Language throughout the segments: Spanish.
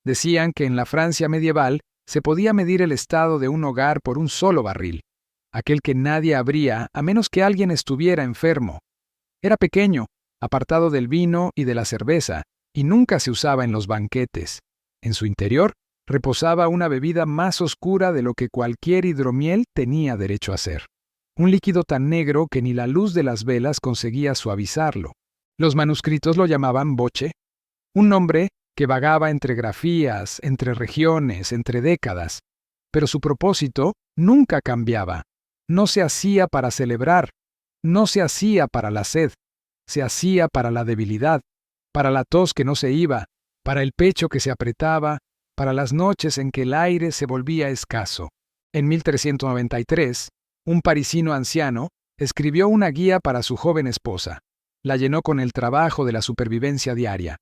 Decían que en la Francia medieval se podía medir el estado de un hogar por un solo barril, aquel que nadie abría a menos que alguien estuviera enfermo. Era pequeño, apartado del vino y de la cerveza, y nunca se usaba en los banquetes. En su interior reposaba una bebida más oscura de lo que cualquier hidromiel tenía derecho a ser. Un líquido tan negro que ni la luz de las velas conseguía suavizarlo. Los manuscritos lo llamaban boche, un nombre que vagaba entre grafías, entre regiones, entre décadas, pero su propósito nunca cambiaba. No se hacía para celebrar, no se hacía para la sed, se hacía para la debilidad, para la tos que no se iba, para el pecho que se apretaba, para las noches en que el aire se volvía escaso. En 1393, un parisino anciano escribió una guía para su joven esposa. La llenó con el trabajo de la supervivencia diaria.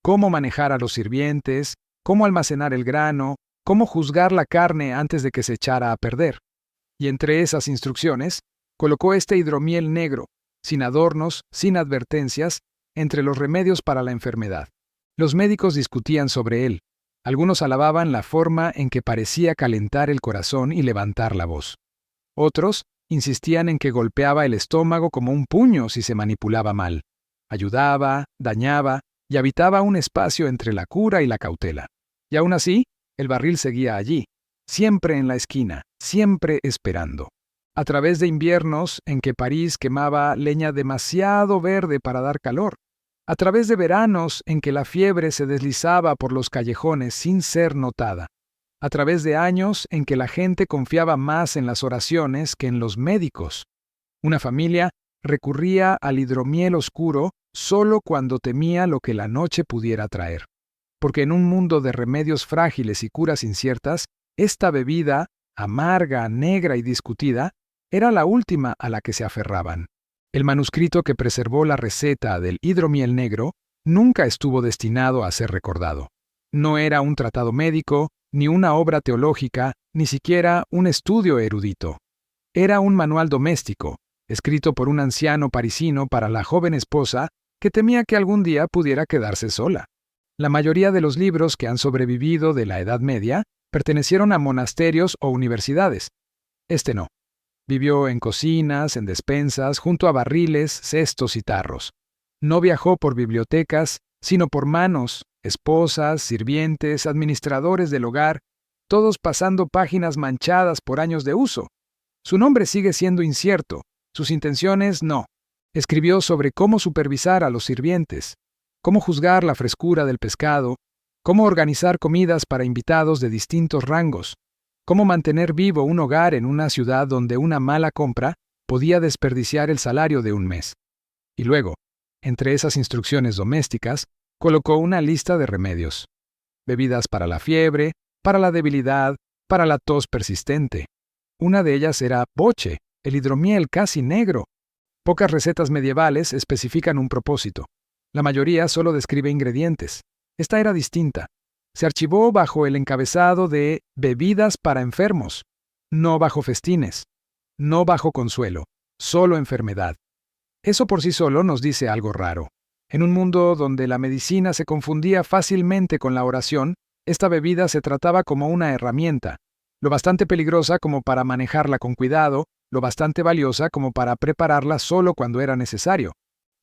Cómo manejar a los sirvientes, cómo almacenar el grano, cómo juzgar la carne antes de que se echara a perder. Y entre esas instrucciones, colocó este hidromiel negro, sin adornos, sin advertencias, entre los remedios para la enfermedad. Los médicos discutían sobre él. Algunos alababan la forma en que parecía calentar el corazón y levantar la voz. Otros insistían en que golpeaba el estómago como un puño si se manipulaba mal. Ayudaba, dañaba y habitaba un espacio entre la cura y la cautela. Y aún así, el barril seguía allí, siempre en la esquina, siempre esperando. A través de inviernos en que París quemaba leña demasiado verde para dar calor. A través de veranos en que la fiebre se deslizaba por los callejones sin ser notada. A través de años en que la gente confiaba más en las oraciones que en los médicos. Una familia recurría al hidromiel oscuro solo cuando temía lo que la noche pudiera traer. Porque en un mundo de remedios frágiles y curas inciertas, esta bebida, amarga, negra y discutida, era la última a la que se aferraban. El manuscrito que preservó la receta del hidromiel negro nunca estuvo destinado a ser recordado. No era un tratado médico, ni una obra teológica, ni siquiera un estudio erudito. Era un manual doméstico, escrito por un anciano parisino para la joven esposa que temía que algún día pudiera quedarse sola. La mayoría de los libros que han sobrevivido de la Edad Media pertenecieron a monasterios o universidades. Este no. Vivió en cocinas, en despensas, junto a barriles, cestos y tarros. No viajó por bibliotecas, sino por manos, esposas, sirvientes, administradores del hogar, todos pasando páginas manchadas por años de uso. Su nombre sigue siendo incierto, sus intenciones no. Escribió sobre cómo supervisar a los sirvientes, cómo juzgar la frescura del pescado, cómo organizar comidas para invitados de distintos rangos, cómo mantener vivo un hogar en una ciudad donde una mala compra podía desperdiciar el salario de un mes. Y luego, entre esas instrucciones domésticas, colocó una lista de remedios. Bebidas para la fiebre, para la debilidad, para la tos persistente. Una de ellas era boche, el hidromiel casi negro. Pocas recetas medievales especifican un propósito. La mayoría solo describe ingredientes. Esta era distinta. Se archivó bajo el encabezado de bebidas para enfermos, no bajo festines, no bajo consuelo, solo enfermedad. Eso por sí solo nos dice algo raro. En un mundo donde la medicina se confundía fácilmente con la oración, esta bebida se trataba como una herramienta, lo bastante peligrosa como para manejarla con cuidado, lo bastante valiosa como para prepararla solo cuando era necesario.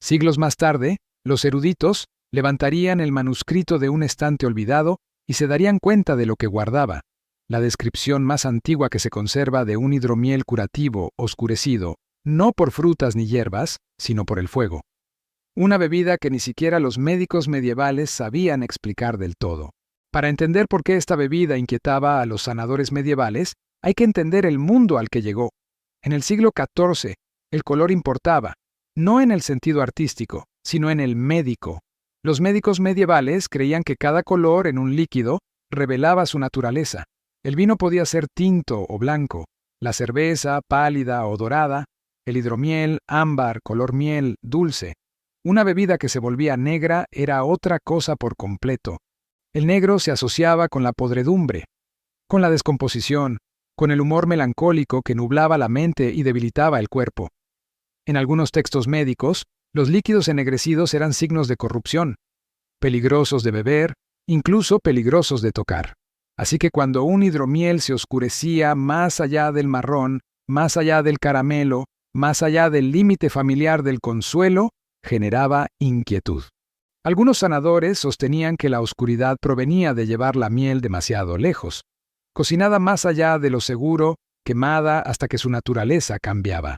Siglos más tarde, los eruditos levantarían el manuscrito de un estante olvidado y se darían cuenta de lo que guardaba, la descripción más antigua que se conserva de un hidromiel curativo oscurecido, no por frutas ni hierbas, sino por el fuego. Una bebida que ni siquiera los médicos medievales sabían explicar del todo. Para entender por qué esta bebida inquietaba a los sanadores medievales, hay que entender el mundo al que llegó. En el siglo XIV, el color importaba, no en el sentido artístico, sino en el médico. Los médicos medievales creían que cada color en un líquido revelaba su naturaleza. El vino podía ser tinto o blanco, la cerveza pálida o dorada, el hidromiel, ámbar, color miel, dulce. Una bebida que se volvía negra era otra cosa por completo. El negro se asociaba con la podredumbre, con la descomposición, con el humor melancólico que nublaba la mente y debilitaba el cuerpo. En algunos textos médicos, los líquidos ennegrecidos eran signos de corrupción, peligrosos de beber, incluso peligrosos de tocar. Así que cuando un hidromiel se oscurecía más allá del marrón, más allá del caramelo, más allá del límite familiar del consuelo, generaba inquietud. Algunos sanadores sostenían que la oscuridad provenía de llevar la miel demasiado lejos, cocinada más allá de lo seguro, quemada hasta que su naturaleza cambiaba.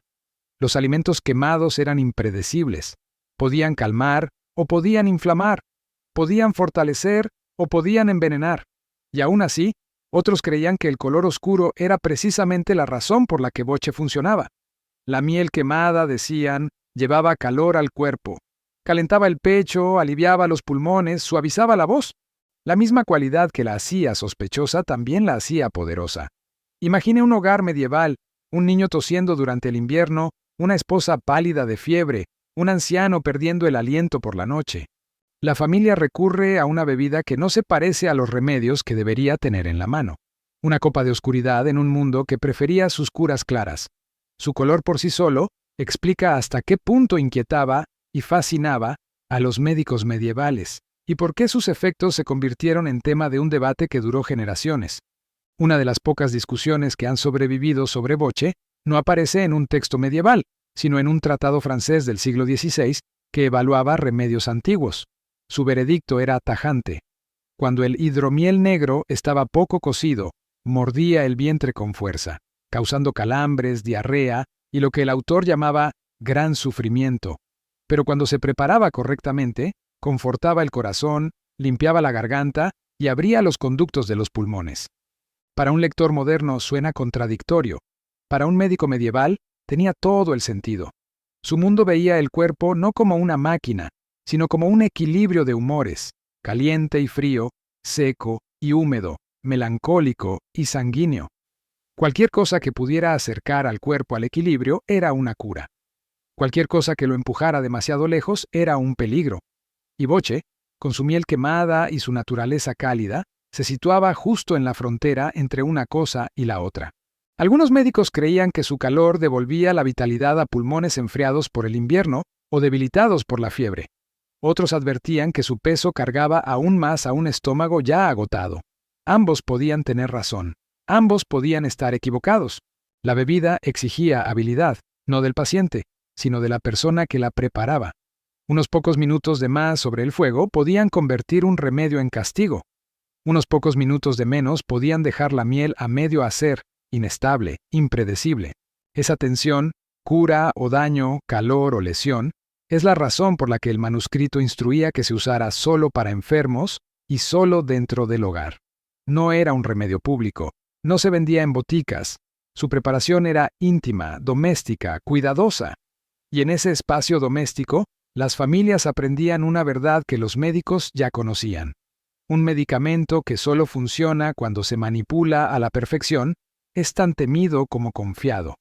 Los alimentos quemados eran impredecibles. Podían calmar o podían inflamar, podían fortalecer o podían envenenar. Y aún así, otros creían que el color oscuro era precisamente la razón por la que Boche funcionaba. La miel quemada, decían, llevaba calor al cuerpo. Calentaba el pecho, aliviaba los pulmones, suavizaba la voz. La misma cualidad que la hacía sospechosa también la hacía poderosa. Imagine un hogar medieval, un niño tosiendo durante el invierno, una esposa pálida de fiebre, un anciano perdiendo el aliento por la noche. La familia recurre a una bebida que no se parece a los remedios que debería tener en la mano. Una copa de oscuridad en un mundo que prefería sus curas claras. Su color por sí solo explica hasta qué punto inquietaba y fascinaba a los médicos medievales, y por qué sus efectos se convirtieron en tema de un debate que duró generaciones. Una de las pocas discusiones que han sobrevivido sobre Boche no aparece en un texto medieval, sino en un tratado francés del siglo XVI que evaluaba remedios antiguos. Su veredicto era tajante. Cuando el hidromiel negro estaba poco cocido, mordía el vientre con fuerza, causando calambres, diarrea y lo que el autor llamaba gran sufrimiento. Pero cuando se preparaba correctamente, confortaba el corazón, limpiaba la garganta y abría los conductos de los pulmones. Para un lector moderno suena contradictorio. Para un médico medieval tenía todo el sentido. Su mundo veía el cuerpo no como una máquina, sino como un equilibrio de humores, caliente y frío, seco y húmedo, melancólico y sanguíneo. Cualquier cosa que pudiera acercar al cuerpo al equilibrio era una cura. Cualquier cosa que lo empujara demasiado lejos era un peligro. Y Boche, con su miel quemada y su naturaleza cálida, se situaba justo en la frontera entre una cosa y la otra. Algunos médicos creían que su calor devolvía la vitalidad a pulmones enfriados por el invierno o debilitados por la fiebre. Otros advertían que su peso cargaba aún más a un estómago ya agotado. Ambos podían tener razón. Ambos podían estar equivocados. La bebida exigía habilidad, no del paciente, sino de la persona que la preparaba. Unos pocos minutos de más sobre el fuego podían convertir un remedio en castigo. Unos pocos minutos de menos podían dejar la miel a medio hacer, inestable, impredecible. Esa tensión, cura o daño, calor o lesión, es la razón por la que el manuscrito instruía que se usara solo para enfermos y solo dentro del hogar. No era un remedio público, no se vendía en boticas. Su preparación era íntima, doméstica, cuidadosa. Y en ese espacio doméstico, las familias aprendían una verdad que los médicos ya conocían. Un medicamento que solo funciona cuando se manipula a la perfección es tan temido como confiado.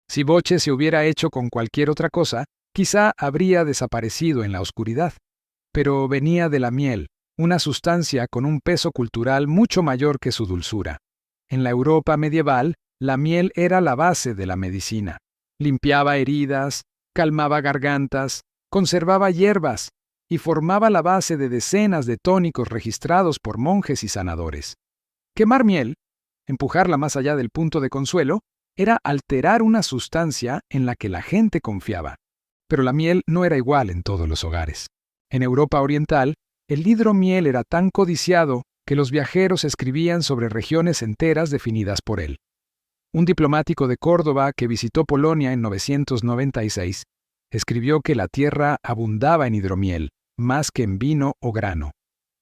Si Boche se hubiera hecho con cualquier otra cosa, quizá habría desaparecido en la oscuridad. Pero venía de la miel, una sustancia con un peso cultural mucho mayor que su dulzura. En la Europa medieval, la miel era la base de la medicina. Limpiaba heridas, calmaba gargantas, conservaba hierbas y formaba la base de decenas de tónicos registrados por monjes y sanadores. Quemar miel, empujarla más allá del punto de consuelo, era alterar una sustancia en la que la gente confiaba. Pero la miel no era igual en todos los hogares. En Europa oriental, el hidromiel era tan codiciado que los viajeros escribían sobre regiones enteras definidas por él. Un diplomático de Córdoba que visitó Polonia en 996 escribió que la tierra abundaba en hidromiel, más que en vino o grano.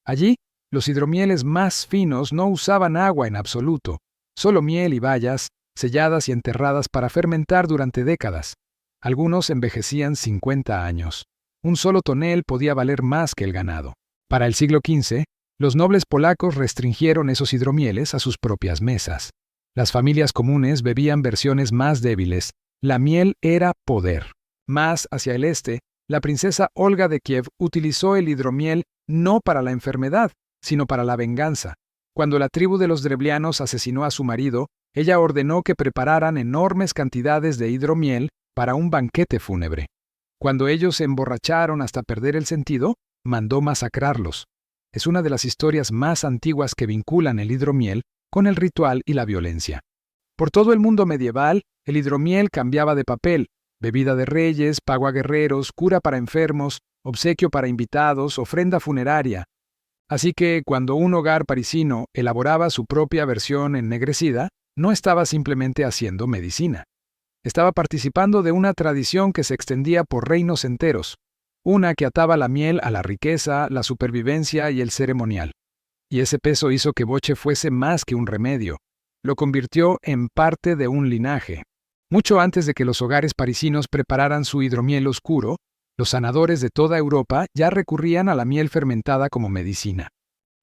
Allí, los hidromieles más finos no usaban agua en absoluto, solo miel y bayas, selladas y enterradas para fermentar durante décadas. Algunos envejecían 50 años. Un solo tonel podía valer más que el ganado. Para el siglo XV, los nobles polacos restringieron esos hidromieles a sus propias mesas. Las familias comunes bebían versiones más débiles. La miel era poder. Más hacia el este, la princesa Olga de Kiev utilizó el hidromiel no para la enfermedad, sino para la venganza. Cuando la tribu de los Drevlianos asesinó a su marido, ella ordenó que prepararan enormes cantidades de hidromiel para un banquete fúnebre. Cuando ellos se emborracharon hasta perder el sentido, mandó masacrarlos. es una de las historias más antiguas que vinculan el hidromiel con el ritual y la violencia. Por todo el mundo medieval, el hidromiel cambiaba de papel: bebida de reyes, pago a guerreros, cura para enfermos, obsequio para invitados, ofrenda funeraria. Así que cuando un hogar parisino elaboraba su propia versión ennegrecida, no estaba simplemente haciendo medicina. Estaba participando de una tradición que se extendía por reinos enteros, una que ataba la miel a la riqueza, la supervivencia y el ceremonial. Y ese peso hizo que Boche fuese más que un remedio. Lo convirtió en parte de un linaje. Mucho antes de que los hogares parisinos prepararan su hidromiel oscuro, los sanadores de toda Europa ya recurrían a la miel fermentada como medicina.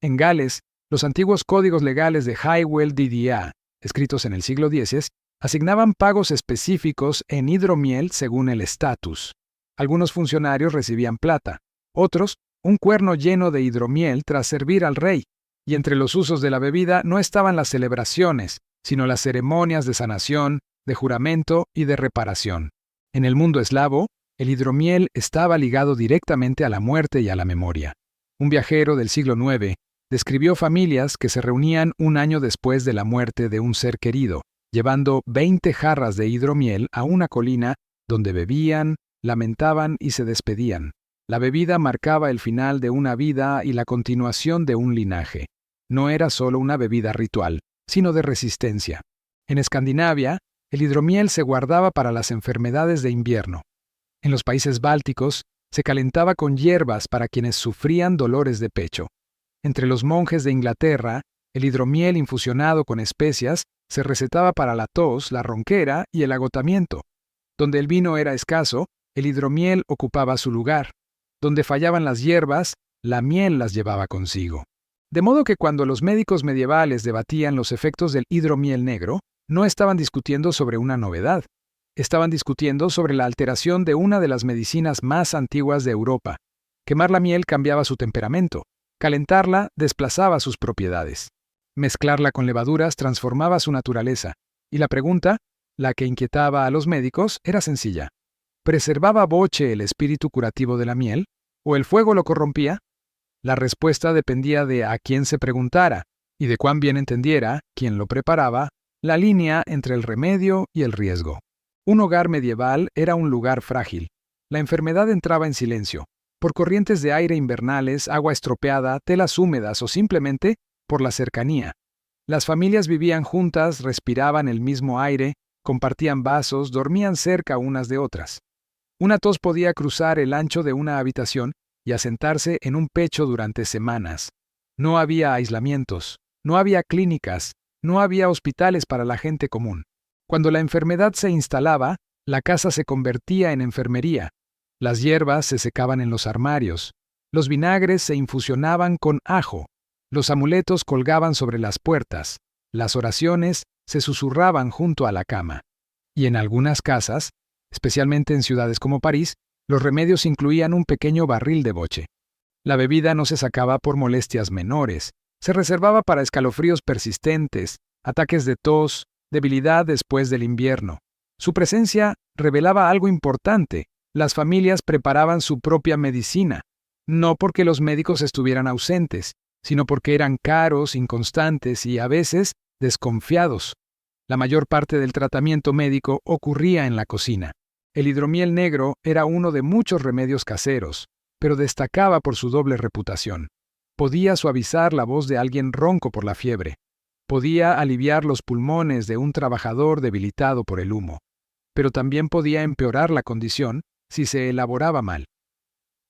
En Gales, los antiguos códigos legales de Hywel Dda, escritos en el siglo X, asignaban pagos específicos en hidromiel según el estatus. Algunos funcionarios recibían plata, otros un cuerno lleno de hidromiel tras servir al rey, y entre los usos de la bebida no estaban las celebraciones, sino las ceremonias de sanación, de juramento y de reparación. En el mundo eslavo, el hidromiel estaba ligado directamente a la muerte y a la memoria. Un viajero del siglo IX describió familias que se reunían un año después de la muerte de un ser querido, llevando 20 jarras de hidromiel a una colina donde bebían, lamentaban y se despedían. La bebida marcaba el final de una vida y la continuación de un linaje. No era solo una bebida ritual, sino de resistencia. En Escandinavia, el hidromiel se guardaba para las enfermedades de invierno. En los países bálticos, se calentaba con hierbas para quienes sufrían dolores de pecho. Entre los monjes de Inglaterra, el hidromiel infusionado con especias se recetaba para la tos, la ronquera y el agotamiento. Donde el vino era escaso, el hidromiel ocupaba su lugar. Donde fallaban las hierbas, la miel las llevaba consigo. De modo que cuando los médicos medievales debatían los efectos del hidromiel negro, no estaban discutiendo sobre una novedad. Estaban discutiendo sobre la alteración de una de las medicinas más antiguas de Europa. Quemar la miel cambiaba su temperamento. Calentarla desplazaba sus propiedades. Mezclarla con levaduras transformaba su naturaleza. Y la pregunta, la que inquietaba a los médicos, era sencilla. ¿Preservaba Boche el espíritu curativo de la miel? ¿O el fuego lo corrompía? La respuesta dependía de a quién se preguntara y de cuán bien entendiera, quien lo preparaba, la línea entre el remedio y el riesgo. Un hogar medieval era un lugar frágil. La enfermedad entraba en silencio, por corrientes de aire invernales, agua estropeada, telas húmedas o simplemente por la cercanía. Las familias vivían juntas, respiraban el mismo aire, compartían vasos, dormían cerca unas de otras. Una tos podía cruzar el ancho de una habitación y asentarse en un pecho durante semanas. No había aislamientos, no había clínicas, no había hospitales para la gente común. Cuando la enfermedad se instalaba, la casa se convertía en enfermería. Las hierbas se secaban en los armarios. Los vinagres se infusionaban con ajo. Los amuletos colgaban sobre las puertas. Las oraciones se susurraban junto a la cama. Y en algunas casas, especialmente en ciudades como París, los remedios incluían un pequeño barril de Boche. La bebida no se sacaba por molestias menores. Se reservaba para escalofríos persistentes, ataques de tos, debilidad después del invierno. Su presencia revelaba algo importante. Las familias preparaban su propia medicina, no porque los médicos estuvieran ausentes, sino porque eran caros, inconstantes y, a veces, desconfiados. La mayor parte del tratamiento médico ocurría en la cocina. El hidromiel negro era uno de muchos remedios caseros, pero destacaba por su doble reputación. Podía suavizar la voz de alguien ronco por la fiebre. Podía aliviar los pulmones de un trabajador debilitado por el humo. Pero también podía empeorar la condición si se elaboraba mal.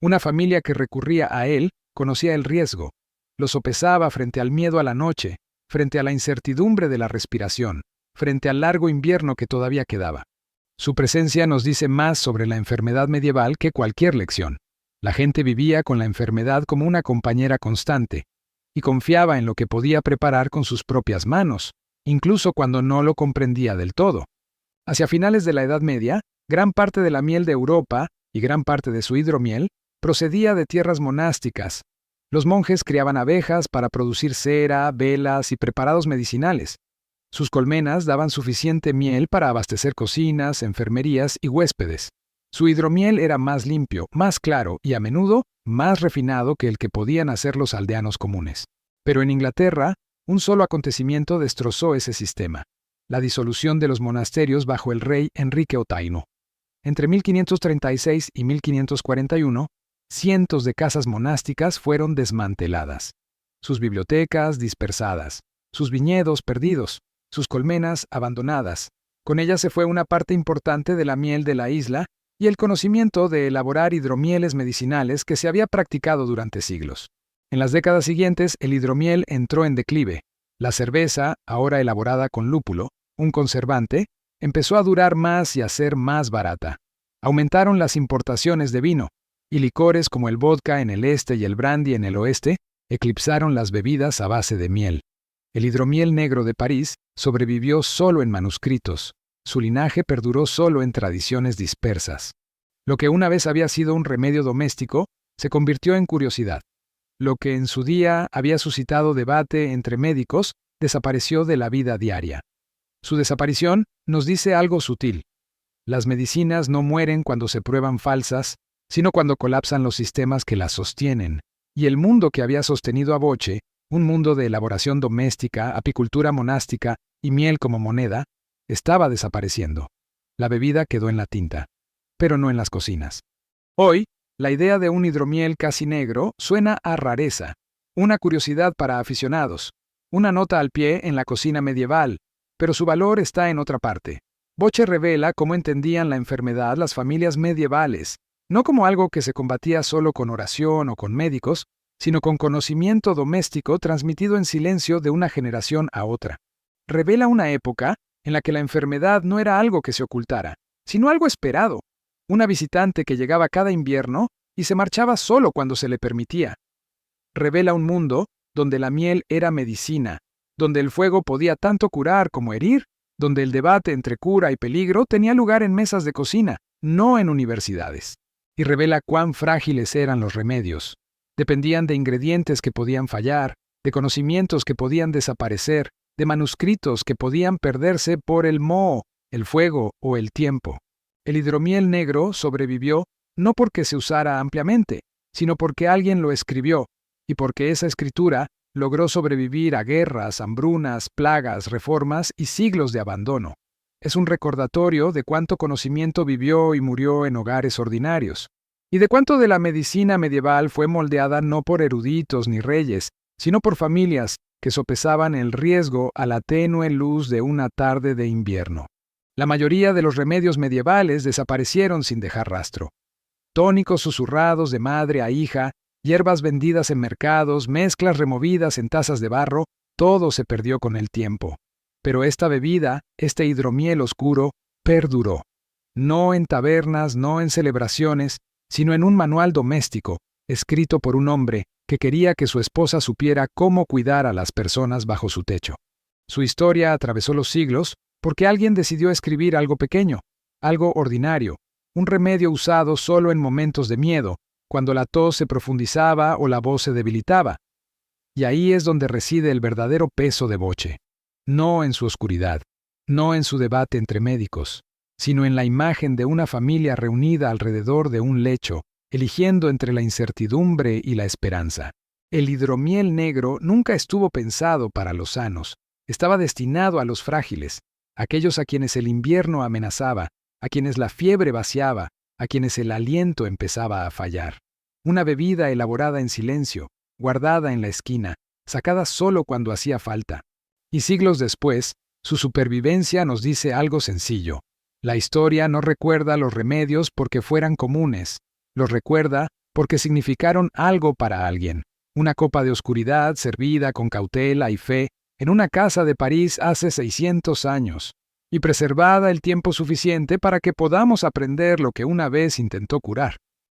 Una familia que recurría a él conocía el riesgo. Lo sopesaba frente al miedo a la noche, frente a la incertidumbre de la respiración, frente al largo invierno que todavía quedaba. Su presencia nos dice más sobre la enfermedad medieval que cualquier lección. La gente vivía con la enfermedad como una compañera constante y confiaba en lo que podía preparar con sus propias manos, incluso cuando no lo comprendía del todo. Hacia finales de la Edad Media, gran parte de la miel de Europa y gran parte de su hidromiel procedía de tierras monásticas. Los monjes criaban abejas para producir cera, velas y preparados medicinales. Sus colmenas daban suficiente miel para abastecer cocinas, enfermerías y huéspedes. Su hidromiel era más limpio, más claro y a menudo más refinado que el que podían hacer los aldeanos comunes. Pero en Inglaterra, un solo acontecimiento destrozó ese sistema: la disolución de los monasterios bajo el rey Enrique Otaino. Entre 1536 y 1541, cientos de casas monásticas fueron desmanteladas, sus bibliotecas dispersadas, sus viñedos perdidos, sus colmenas abandonadas. Con ellas se fue una parte importante de la miel de la isla y el conocimiento de elaborar hidromieles medicinales que se había practicado durante siglos. En las décadas siguientes, el hidromiel entró en declive. La cerveza, ahora elaborada con lúpulo, un conservante, empezó a durar más y a ser más barata. Aumentaron las importaciones de vino, y licores como el vodka en el este y el brandy en el oeste eclipsaron las bebidas a base de miel. El hidromiel negro de París sobrevivió solo en manuscritos. Su linaje perduró solo en tradiciones dispersas. Lo que una vez había sido un remedio doméstico se convirtió en curiosidad. Lo que en su día había suscitado debate entre médicos desapareció de la vida diaria. Su desaparición nos dice algo sutil. Las medicinas no mueren cuando se prueban falsas, sino cuando colapsan los sistemas que las sostienen. Y el mundo que había sostenido a Boche, un mundo de elaboración doméstica, apicultura monástica y miel como moneda, estaba desapareciendo. La bebida quedó en la tinta, pero no en las cocinas. Hoy, la idea de un hidromiel casi negro suena a rareza, una curiosidad para aficionados, una nota al pie en la cocina medieval, pero su valor está en otra parte. Boche revela cómo entendían la enfermedad las familias medievales, no como algo que se combatía solo con oración o con médicos, sino con conocimiento doméstico transmitido en silencio de una generación a otra. Revela una época en la que la enfermedad no era algo que se ocultara, sino algo esperado, una visitante que llegaba cada invierno y se marchaba solo cuando se le permitía. Revela un mundo donde la miel era medicina, donde el fuego podía tanto curar como herir, donde el debate entre cura y peligro tenía lugar en mesas de cocina, no en universidades. Y revela cuán frágiles eran los remedios. Dependían de ingredientes que podían fallar, de conocimientos que podían desaparecer, de manuscritos que podían perderse por el moho, el fuego o el tiempo. El hidromiel negro sobrevivió no porque se usara ampliamente, sino porque alguien lo escribió, y porque esa escritura logró sobrevivir a guerras, hambrunas, plagas, reformas y siglos de abandono. Es un recordatorio de cuánto conocimiento vivió y murió en hogares ordinarios, y de cuánto de la medicina medieval fue moldeada no por eruditos ni reyes, sino por familias que sopesaban el riesgo a la tenue luz de una tarde de invierno. La mayoría de los remedios medievales desaparecieron sin dejar rastro. Tónicos susurrados de madre a hija, hierbas vendidas en mercados, mezclas removidas en tazas de barro, todo se perdió con el tiempo. Pero esta bebida, este hidromiel oscuro, perduró. No en tabernas, no en celebraciones, sino en un manual doméstico, escrito por un hombre que quería que su esposa supiera cómo cuidar a las personas bajo su techo. Su historia atravesó los siglos porque alguien decidió escribir algo pequeño, algo ordinario, un remedio usado solo en momentos de miedo, cuando la tos se profundizaba o la voz se debilitaba. Y ahí es donde reside el verdadero peso de Boche. No en su oscuridad, no en su debate entre médicos, sino en la imagen de una familia reunida alrededor de un lecho, eligiendo entre la incertidumbre y la esperanza. El hidromiel negro nunca estuvo pensado para los sanos, estaba destinado a los frágiles, aquellos a quienes el invierno amenazaba, a quienes la fiebre vaciaba, a quienes el aliento empezaba a fallar. Una bebida elaborada en silencio, guardada en la esquina, sacada solo cuando hacía falta. Y siglos después, su supervivencia nos dice algo sencillo. La historia no recuerda los remedios porque fueran comunes, los recuerda porque significaron algo para alguien. Una copa de oscuridad servida con cautela y fe en una casa de París hace 600 años, y preservada el tiempo suficiente para que podamos aprender lo que una vez intentó curar.